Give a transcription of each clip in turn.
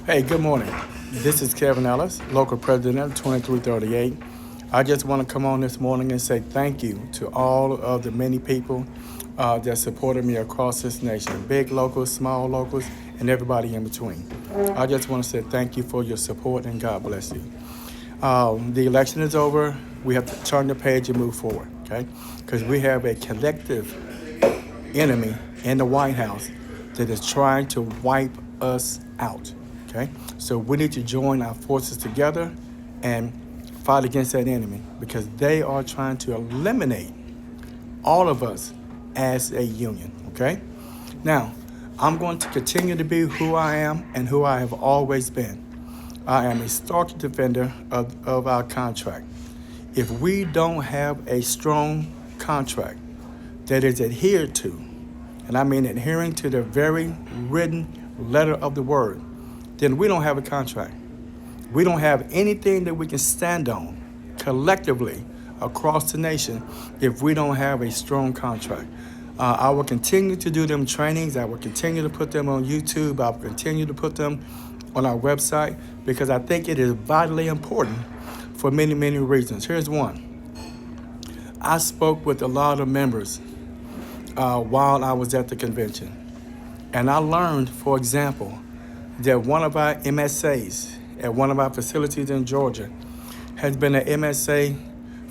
Hey, good morning. This is Kevin Ellis, local president of 2338. I just want to come on this morning and say thank you to all of the many people that supported me across this nation, big locals, small locals, and everybody in between. I just want to say thank you for your support and God bless you. The election is over. We have to turn the page and move forward, okay? Because we have a collective enemy in the White House that is trying to wipe us out. Okay? So we need to join our forces together and fight against that enemy because they are trying to eliminate all of us as a union. Okay? Now, I'm going to continue to be who I am and who I have always been. I am a stark defender of our contract. If we don't have a strong contract that is adhered to, and I mean adhering to the very written letter of the word, then we don't have a contract. We don't have anything that we can stand on collectively across the nation if we don't have a strong contract. I will continue to do them trainings. I will continue to put them on YouTube. I will continue to put them on our website because I think it is vitally important for many, many reasons. Here's one. I spoke with a lot of members while I was at the convention. And I learned, for example, that one of our MSAs at one of our facilities in Georgia has been an MSA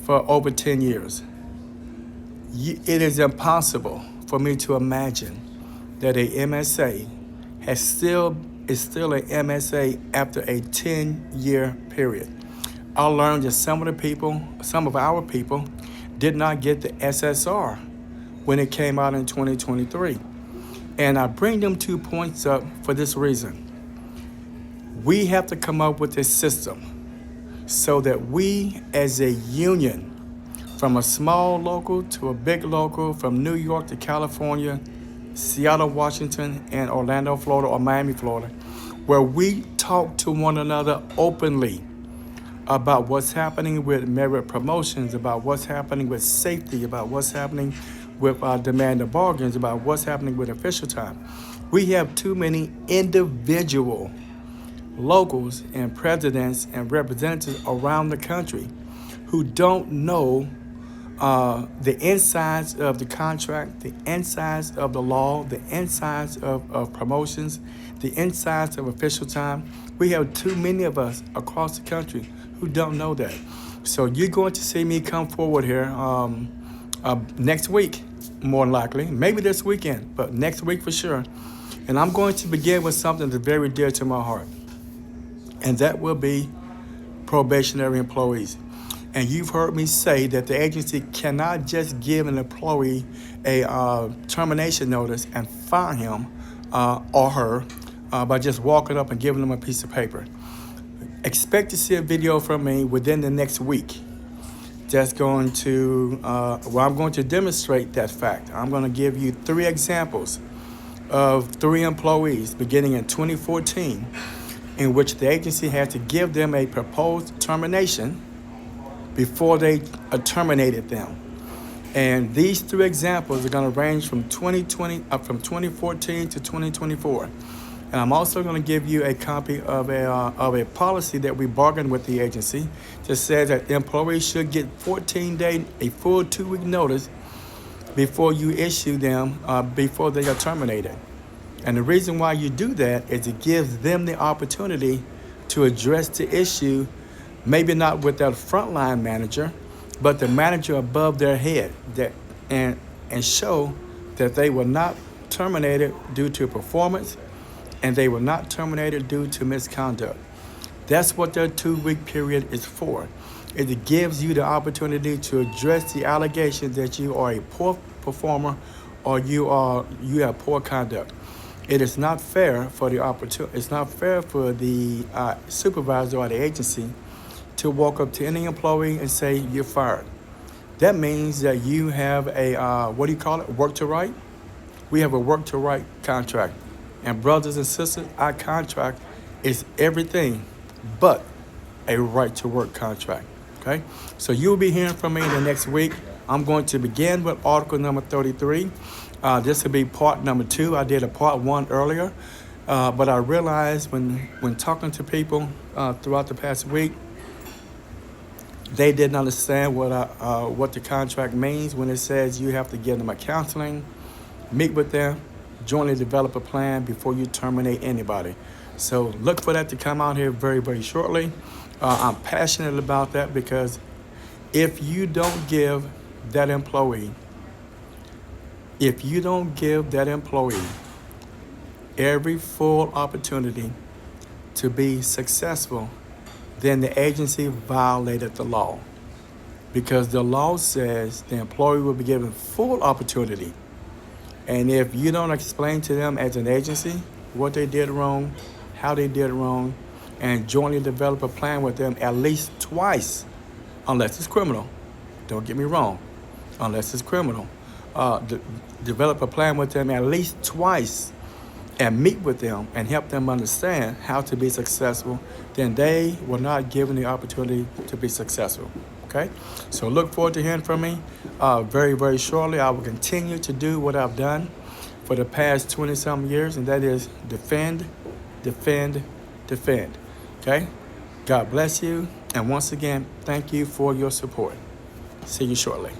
for over 10 years. It is impossible for me to imagine that a MSA is still an MSA after a 10-year period. I learned that some of our people did not get the SSR when it came out in 2023. And I bring them 2 points up for this reason. We have to come up with a system so that we as a union, from a small local to a big local, from New York to California, Seattle, Washington, and Orlando, Florida, or Miami, Florida, where we talk to one another openly about what's happening with merit promotions, about what's happening with safety, about what's happening with demand of bargains, about what's happening with official time. We have too many individual locals and presidents and representatives around the country who don't know the insides of the contract, the insides of the law, the insides of promotions, the insides of official time. We have too many of us across the country who don't know that. So you're going to see me come forward here next week, more likely, maybe this weekend, but next week for sure. And I'm going to begin with something that's very dear to my heart, and that will be probationary employees. And you've heard me say that the agency cannot just give an employee a termination notice and fire him or her by just walking up and giving them a piece of paper. Expect to see a video from me within the next week. That's going to, I'm going to demonstrate that fact. I'm going to give you 3 examples of 3 employees beginning in 2014 in which the agency had to give them a proposed termination before they terminated them. And these 3 examples are going to range from 2014 to 2024. And I'm also going to give you a copy of a policy that we bargained with the agency that says that employees should get a full 2-week notice before you issue them, before they are terminated. And the reason why you do that is it gives them the opportunity to address the issue, maybe not with their frontline manager, but the manager above their head, and show that they were not terminated due to performance and they were not terminated due to misconduct. That's what their 2-week period is for. It gives you the opportunity to address the allegation that you are a poor performer or you have poor conduct. It is not fair for the supervisor or the agency to walk up to any employee and say you're fired. That means that you have a work to right. We have a work to right contract. And brothers and sisters, our contract is everything but a right to work contract. Okay? So you'll be hearing from me in the next week. I'm going to begin with article number 33. This will be part number 2. I did a part 1 earlier. But I realized when talking to people throughout the past week, they didn't understand what the contract means when it says you have to give them a counseling, meet with them, jointly develop a plan before you terminate anybody. So look for that to come out here very, very shortly. I'm passionate about that because if you don't give that employee, every full opportunity to be successful, then the agency violated the law. Because the law says the employee will be given full opportunity. And if you don't explain to them as an agency what they did wrong, how they did wrong, and jointly develop a plan with them at least twice, unless it's criminal, don't get me wrong, unless it's criminal, develop a plan with them at least twice and meet with them and help them understand how to be successful, then they were not given the opportunity to be successful. Okay? So look forward to hearing from me very, very shortly. I will continue to do what I've done for the past 20-some years, and that is defend, defend, defend. Okay? God bless you. And once again, thank you for your support. See you shortly.